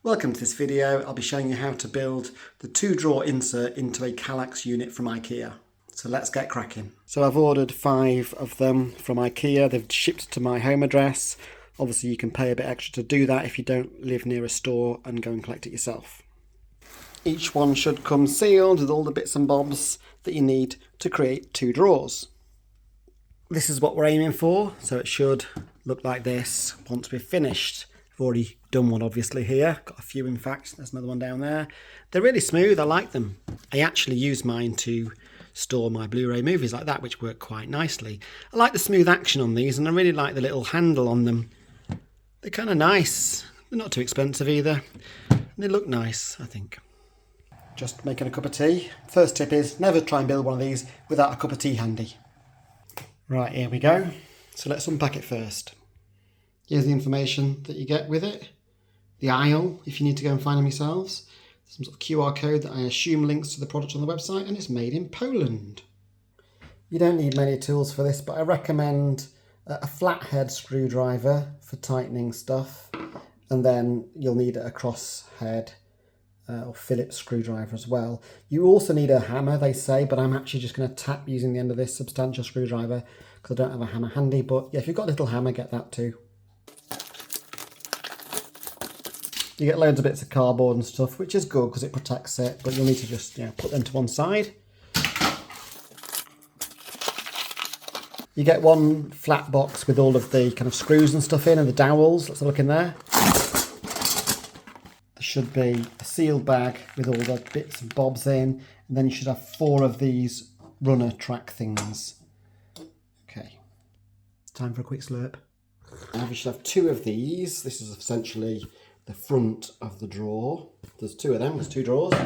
Welcome to this video. I'll be showing you how to build the 2-drawer insert into a kallax unit from ikea. So let's get cracking. So I've ordered 5 of them from ikea. They've shipped to my home address. Obviously you can pay a bit extra to do that if you don't live near a store and go and collect it yourself. Each one should come sealed with all the bits and bobs that you need to create 2 drawers. This is what we're aiming for, so it should look like this once we've finished. I've already done one obviously here, got a few in fact, there's another one down there. They're really smooth, I like them. I actually use mine to store my Blu-ray movies like that, which work quite nicely. I like the smooth action on these and I really like the little handle on them. They're kind of nice, they're not too expensive either. And they look nice, I think. Just making a cup of tea. First tip is never try and build one of these without a cup of tea handy. Right, here we go. So let's unpack it first. Here's the information that you get with it. The aisle, if you need to go and find them yourselves. Some sort of QR code that I assume links to the product on the website, and it's made in Poland. You don't need many tools for this, but I recommend a flathead screwdriver for tightening stuff, and then you'll need a cross head or Phillips screwdriver as well. You also need a hammer, they say, but I'm actually just going to tap using the end of this substantial screwdriver because I don't have a hammer handy. But yeah, if you've got a little hammer, get that too. You get loads of bits of cardboard and stuff, which is good because it protects it, but you'll need to just put them to one side. You get one flat box with all of the kind of screws and stuff in and the dowels. Let's have a look in there. There should be a sealed bag with all the bits and bobs in, and then you should have 4 of these runner track things. Okay, it's time for a quick slurp. Now you should have 2 of these. This is essentially the front of the drawer. There's 2 of them, there's 2 drawers.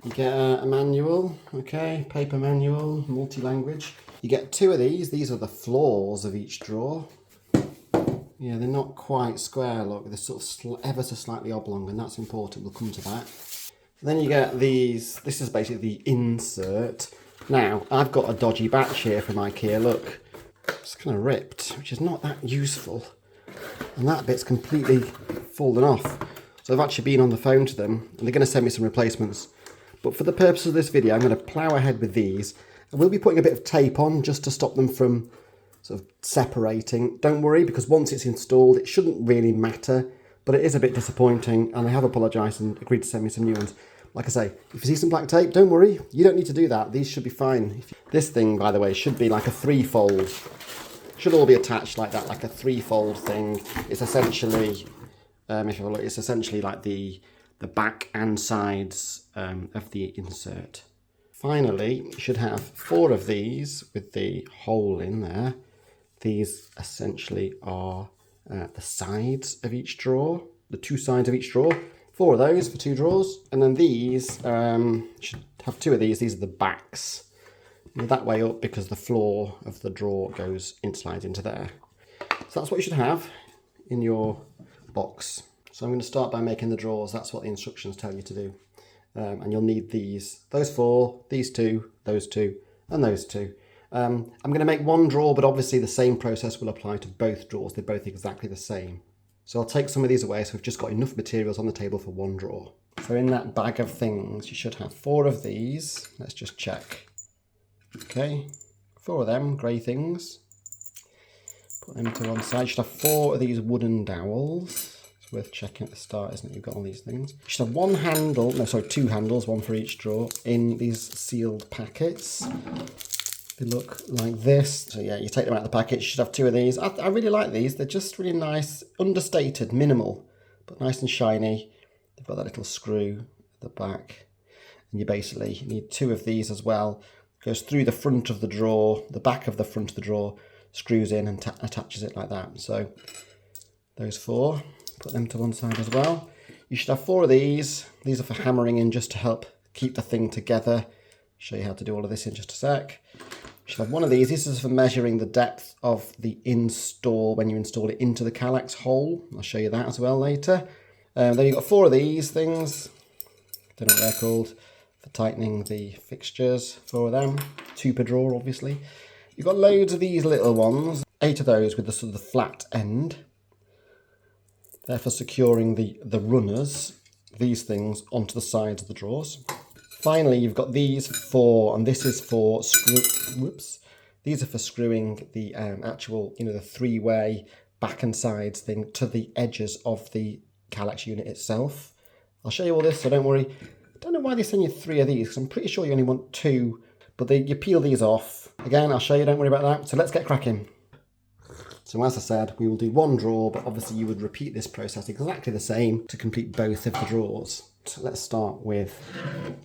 You get a manual, okay, paper manual, multi-language. You get 2 of these are the floors of each drawer. Yeah, they're not quite square, look, they're sort of ever so slightly oblong, and that's important, we'll come to that. Then you get these, this is basically the insert. Now, I've got a dodgy batch here from ikea, look, it's kind of ripped, which is not that useful. And that bit's completely fallen off. So I've actually been on the phone to them and they're going to send me some replacements. But for the purpose of this video, I'm going to plough ahead with these. I will be putting a bit of tape on just to stop them from sort of separating. Don't worry, because once it's installed, it shouldn't really matter, but it is a bit disappointing and they have apologised and agreed to send me some new ones. Like I say, if you see some black tape, don't worry, you don't need to do that. These should be fine. This thing, by the way, should be like a 3-fold. Should all be attached like that, like a 3-fold thing. It's essentially, if you look, it's essentially like the back and sides of the insert. Finally, you should have 4 of these with the hole in there. These essentially are the sides of each drawer, the 2 sides of each drawer. 4 of those for 2 drawers. And then these, should have 2 of these. These are the backs. That way up because the floor of the drawer slides into there. So that's what you should have in your box. So I'm going to start by making the drawers. That's what the instructions tell you to do. And you'll need those 4, these 2, those 2, and those 2. I'm going to make one drawer, but obviously the same process will apply to both drawers. They're both exactly the same. So I'll take some of these away so we've just got enough materials on the table for one drawer. So in that bag of things, you should have 4 of these. Let's just check. Okay, 4 of them grey things. Put them to one side. You should have 4 of these wooden dowels. It's worth checking at the start, isn't it? You've got all these things. You should have 2 handles, one for each drawer, in these sealed packets. They look like this. So yeah, you take them out of the packet. You should have 2 of these. I really like these. They're just really nice, understated, minimal, but nice and shiny. They've got that little screw at the back. And you basically need 2 of these as well. Goes through the front of the drawer, the back of the front of the drawer, screws in and attaches it like that. So those 4, put them to one side as well. You should have 4 of these. These are for hammering in just to help keep the thing together. Show you how to do all of this in just a sec. You should have 1 of these. This is for measuring the depth of the install when you install it into the kallax hole. I'll show you that as well later. Then you've got 4 of these things. Don't know what they're called. For tightening the fixtures, 4 of them, 2 per drawer obviously. You've got loads of these little ones, 8 of those with the sort of the flat end. They're for securing the runners these things onto the sides of the drawers. Finally, you've got these four, and this is for these are for screwing the actual, the three-way back and sides thing to the edges of the kallax unit itself. I'll show you all this, so don't worry. I don't know why they send you 3 of these, because I'm pretty sure you only want 2, but you peel these off. Again, I'll show you, don't worry about that. So let's get cracking. So as I said, we will do 1 drawer, but obviously you would repeat this process exactly the same to complete both of the drawers. So let's start with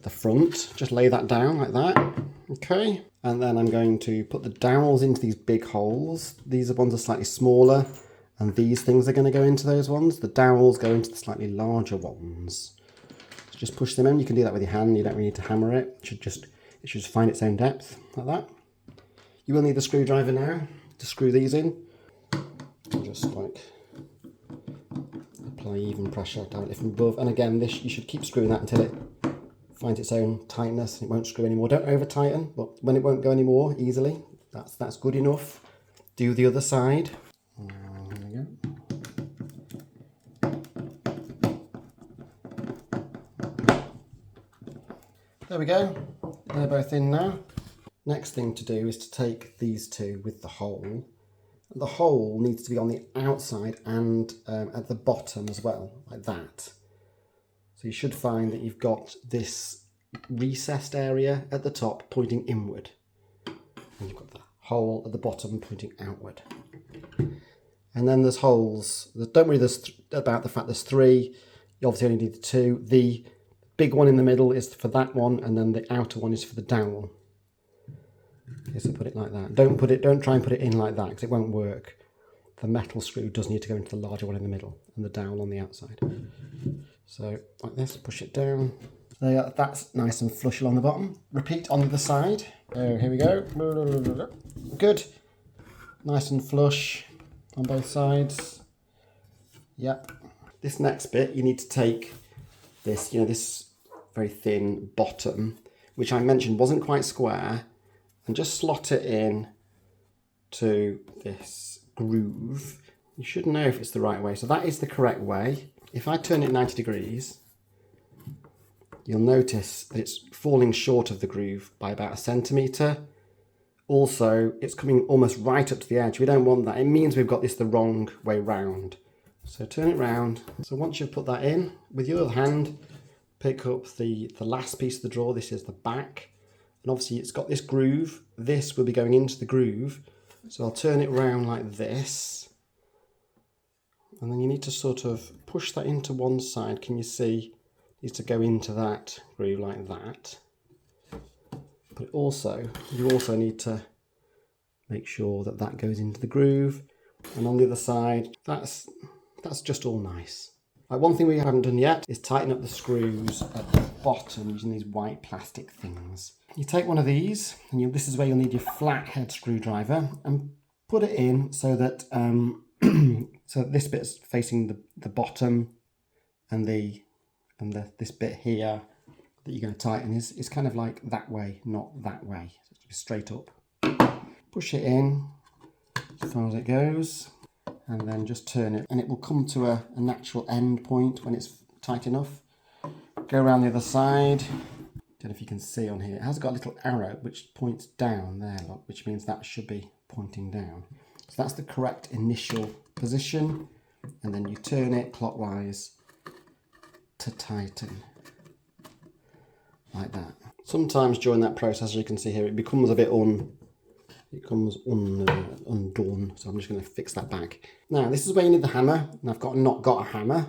the front. Just lay that down like that. Okay. And then I'm going to put the dowels into these big holes. These ones are slightly smaller, and these things are going to go into those ones. The dowels go into the slightly larger ones. So just push them in. You can do that with your hand. You don't really need to hammer it. It should just find its own depth like that. You will need a screwdriver now to screw these in. Just like apply even pressure directly from above. And again, this you should keep screwing that until it finds its own tightness. It won't screw anymore. Don't over tighten, but when it won't go anymore easily, that's good enough. Do the other side. There we go. There we go. They're both in now. Next thing to do is to take these two with the hole. The hole needs to be on the outside and at the bottom as well, like that. So you should find that you've got this recessed area at the top pointing inward. And you've got the hole at the bottom pointing outward. And then there's holes. Don't worry about the fact there's 3. You obviously only need the 2. The big one in the middle is for that one, and then the outer one is for the dowel. Okay, so put it like that. Don't try and put it in like that, because it won't work. The metal screw does need to go into the larger one in the middle and the dowel on the outside. So like this, push it down. There, that's nice and flush along the bottom. Repeat on the other side. Oh, here we go. Good. Nice and flush on both sides. Yep. This next bit, you need to take this, this very thin bottom, which I mentioned wasn't quite square, and just slot it in to this groove. You should know if it's the right way. So that is the correct way. If I turn it 90 degrees, you'll notice that it's falling short of the groove by about 1 centimetre. Also, it's coming almost right up to the edge. We don't want that. It means we've got this the wrong way round. So turn it round. So once you've put that in, with your other hand, pick up the last piece of the drawer. This is the back. And obviously it's got this groove. This will be going into the groove. So I'll turn it round like this. And then you need to sort of push that into one side. Can you see? It needs to go into that groove like that. But you also need to make sure that that goes into the groove. And on the other side, that's just all nice. Like, one thing we haven't done yet is tighten up the screws at the bottom using these white plastic things. You take one of these, and this is where you'll need your flathead screwdriver, and put it in so that so this bit's facing the bottom, and this bit here that you're going to tighten is kind of like that way, not that way. So it's straight up. Push it in as far as it goes, and then just turn it, and it will come to a natural end point when it's tight enough. Go around the other side. Don't know if you can see on here. It has got a little arrow which points down there, look, which means that should be pointing down. So that's the correct initial position, and then you turn it clockwise to tighten. Like that. Sometimes during that process, as you can see here, it becomes a bit undone. So I'm just going to fix that back. Now, this is where you need the hammer, and I've not got a hammer.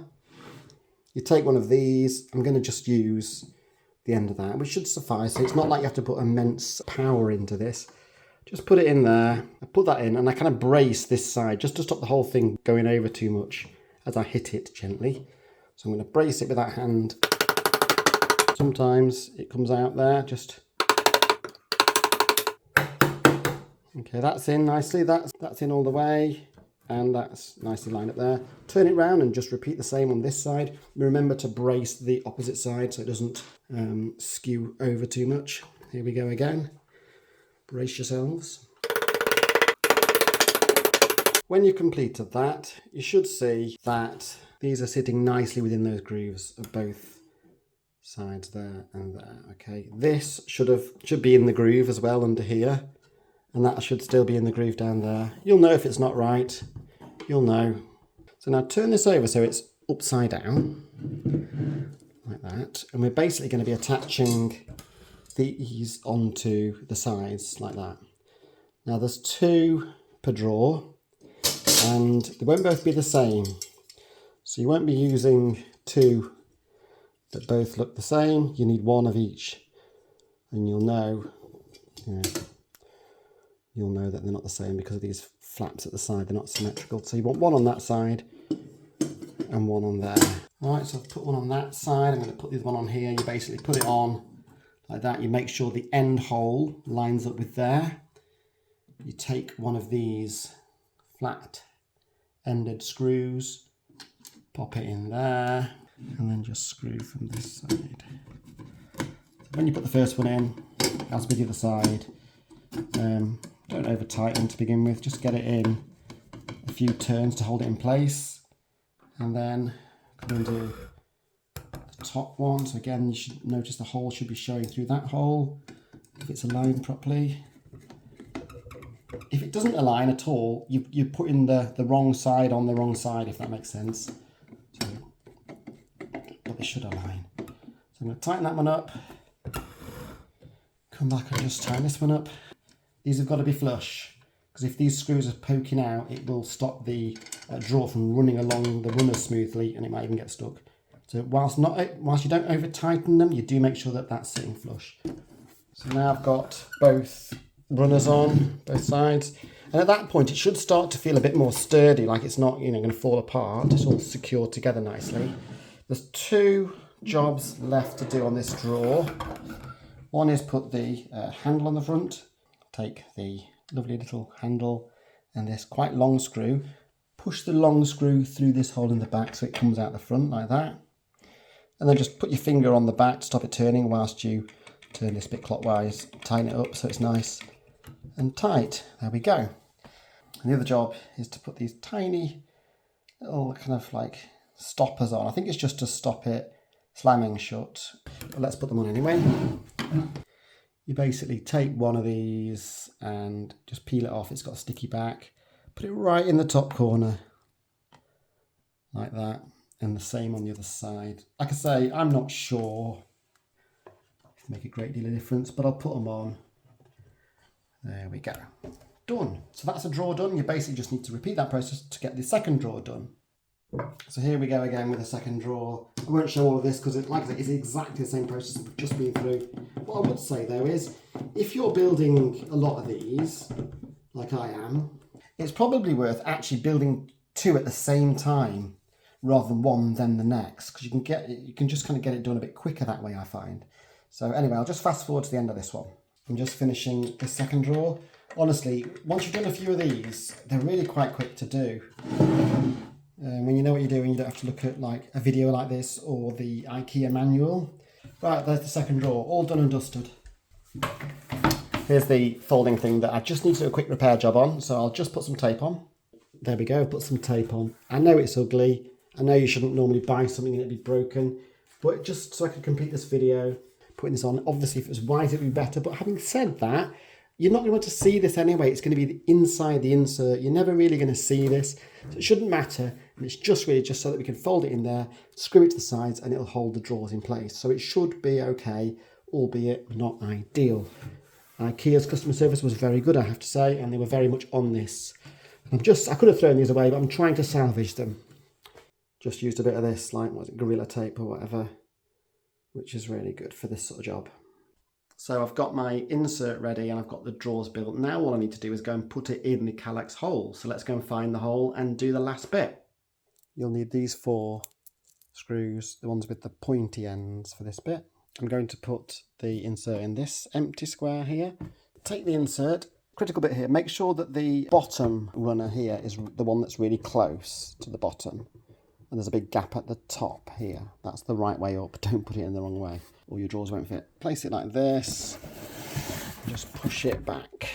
You take one of these. I'm going to just use the end of that, which should suffice. So it's not like you have to put immense power into this. Just put it in there. I put that in, and I kind of brace this side just to stop the whole thing going over too much as I hit it gently. So I'm going to brace it with that hand. Sometimes it comes out there, just... Okay, that's in nicely. That's in all the way, and that's nicely lined up there. Turn it round and just repeat the same on this side. Remember to brace the opposite side so it doesn't skew over too much. Here we go again. Brace yourselves. When you've completed that, you should see that these are sitting nicely within those grooves of both sides there and there. Okay, this should be in the groove as well under here, and that should still be in the groove down there. You'll know if it's not right. You'll know. So now turn this over so it's upside down, like that, and we're basically going to be attaching these onto the sides like that. Now there's 2 per drawer, and they won't both be the same, so you won't be using 2 that both look the same. You need 1 of each, and you'll know that they're not the same because of these flaps at the side. They're not symmetrical, so you want 1 on that side and 1 on there. All right, so I've put 1 on that side. I'm going to put the other one on here. You basically put it on like that. You make sure the end hole lines up with there. You take one of these flat ended screws, pop it in there, and then just screw from this side. When you put the first one in, as with the other side, don't over tighten to begin with, just get it in a few turns to hold it in place, and then come and do the top one. So again, you should notice the hole should be showing through that hole if it's aligned properly. If it doesn't align at all, you're putting the wrong side on the wrong side, if that makes sense. So, but they should align. So I'm going to tighten that one up, come back and just tighten this one up. These have got to be flush, because if these screws are poking out, it will stop the drawer from running along the runners smoothly, and it might even get stuck. So whilst you don't over tighten them, you do make sure that that's sitting flush. So now I've got both runners on both sides, and at that point it should start to feel a bit more sturdy, like it's not going to fall apart. It's all secured together nicely. There's 2 jobs left to do on this drawer. One is put the handle on the front. Take the lovely little handle and this quite long screw, push the long screw through this hole in the back so it comes out the front like that, and then just put your finger on the back to stop it turning whilst you turn this bit clockwise, tighten it up so it's nice and tight. There we go. And the other job is to put these tiny little kind of like stoppers on. I think it's just to stop it slamming shut, but let's put them on anyway. You basically take one of these and just peel it off. It's got a sticky back. Put it right in the top corner, like that. And the same on the other side. Like I say, I'm not sure if they make a great deal of difference, but I'll put them on. There we go. Done. So that's a drawer done. You basically just need to repeat that process to get the second drawer done. So here we go again with the second drawer. I won't show all of this because, like I said, it's exactly the same process we've just been through. What I would say though is, if you're building a lot of these, like I am, it's probably worth actually building 2 at the same time rather than one then the next, because you can just kind of get it done a bit quicker that way, I find. So anyway, I'll just fast forward to the end of this one. I'm just finishing the second drawer. Honestly, once you've done a few of these, they're really quite quick to do. When you know what you're doing, you don't have to look at like a video like this or the IKEA manual. Right, there's the second drawer, all done and dusted. Here's the folding thing that I just need to do a quick repair job on, so I'll just put some tape on. There we go, put some tape on. I know it's ugly. I know you shouldn't normally buy something and it'd be broken, but just so I can complete this video, putting this on. Obviously, if it was white, it'd be better, but having said that, you're not going to see this anyway. It's going to be inside the insert. You're never really going to see this, so it shouldn't matter. And it's just really just so that we can fold it in there, screw it to the sides, and it'll hold the drawers in place. So it should be okay, albeit not ideal. IKEA's customer service was very good, I have to say, and they were very much on this. I could have thrown these away, but I'm trying to salvage them. Just used a bit of this, like, what was it, Gorilla Tape or whatever, which is really good for this sort of job. So I've got my insert ready and I've got the drawers built. Now all I need to do is go and put it in the kallax hole. So let's go and find the hole and do the last bit. You'll need these 4 screws, the ones with the pointy ends for this bit. I'm going to put the insert in this empty square here. Take the insert, critical bit here, make sure that the bottom runner here is the one that's really close to the bottom. And there's a big gap at the top here. That's the right way up, don't put it in the wrong way, or your drawers won't fit. Place it like this, just push it back.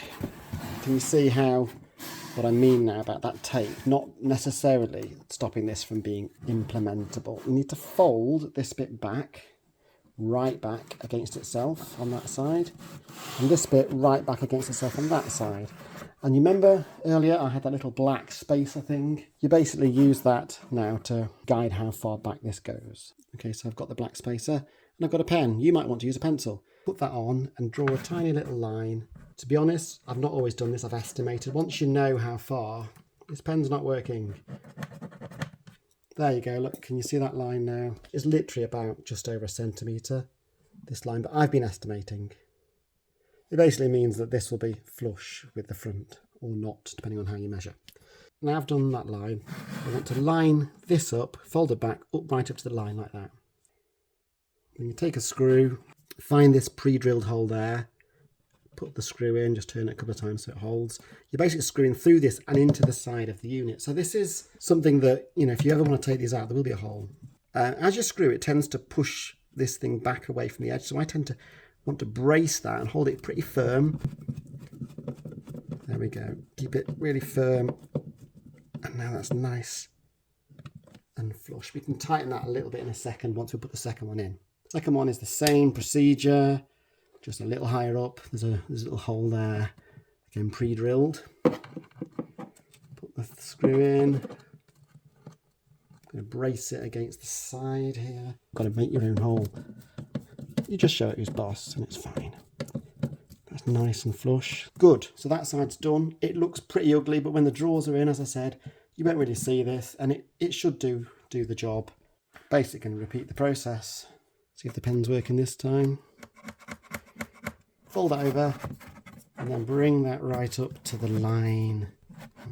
Can you see what I mean now about that tape not necessarily stopping this from being implementable? You need to fold this bit back right back against itself on that side, and this bit right back against itself on that side. And you remember earlier I had that little black spacer thing? You basically use that now to guide how far back this goes. Okay, so I've got the black spacer and I've got a pen. You might want to use a pencil. Put that on and draw a tiny little line. To be honest, I've not always done this, I've estimated. Once you know how far, this pen's not working. There you go, look, can you see that line now? It's literally about just over a centimetre, this line, but I've been estimating. It basically means that this will be flush with the front, or not, depending on how you measure. Now I've done that line, I want to line this up, fold it back, right up to the line like that. Then you take a screw, find this pre-drilled hole there, put the screw in, just turn it a couple of times so it holds. You're basically screwing through this and into the side of the unit. So this is something that, you know, if you ever want to take these out, there will be a hole. As you screw, it tends to push this thing back away from the edge. So I tend to want to brace that and hold it pretty firm. There we go. Keep it really firm. And now that's nice and flush. We can tighten that a little bit in a second once we put the second one in. Second one is the same procedure, just a little higher up. There's a little hole there, again pre-drilled. Put the screw in. I'm going to brace it against the side here. Got to make your own hole. You just show it who's boss and it's fine. That's nice and flush. Good, so that side's done. It looks pretty ugly, but when the drawers are in, as I said, you won't really see this, and it should do the job. Basically going to repeat the process. See if the pen's working this time. Fold that over, and then bring that right up to the line.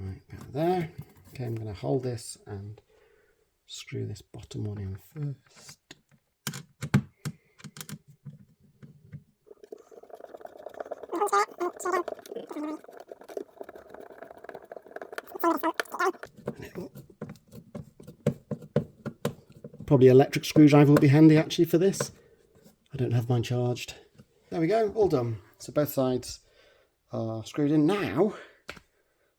Right about there. Okay, I'm going to hold this and screw this bottom one in first. Probably an electric screwdriver would be handy actually for this. I don't have mine charged. There we go, all done. So both sides are screwed in. Now,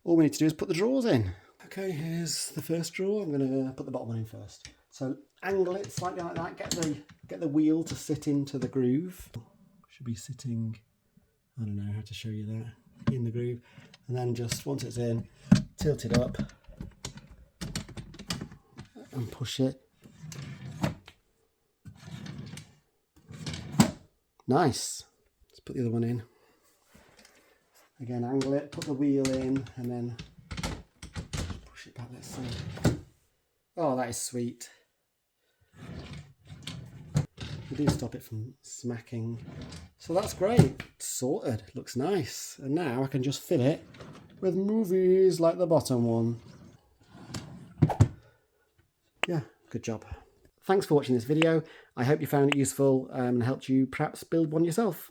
all we need to do is put the drawers in. Okay, here's the first drawer. I'm going to put the bottom one in first. So angle it slightly like that. Get the wheel to sit into the groove. Should be sitting, I don't know how to show you that, in the groove. And then just once it's in, tilt it up and push it. Nice. Let's put the other one in. Again, angle it, put the wheel in, and then push it back. Let's see. Oh, that is sweet. We do stop it from smacking. So that's great. It's sorted. Looks nice. And now I can just fill it with movies like the bottom one. Yeah, good job. Thanks for watching this video. I hope you found it useful and helped you perhaps build one yourself.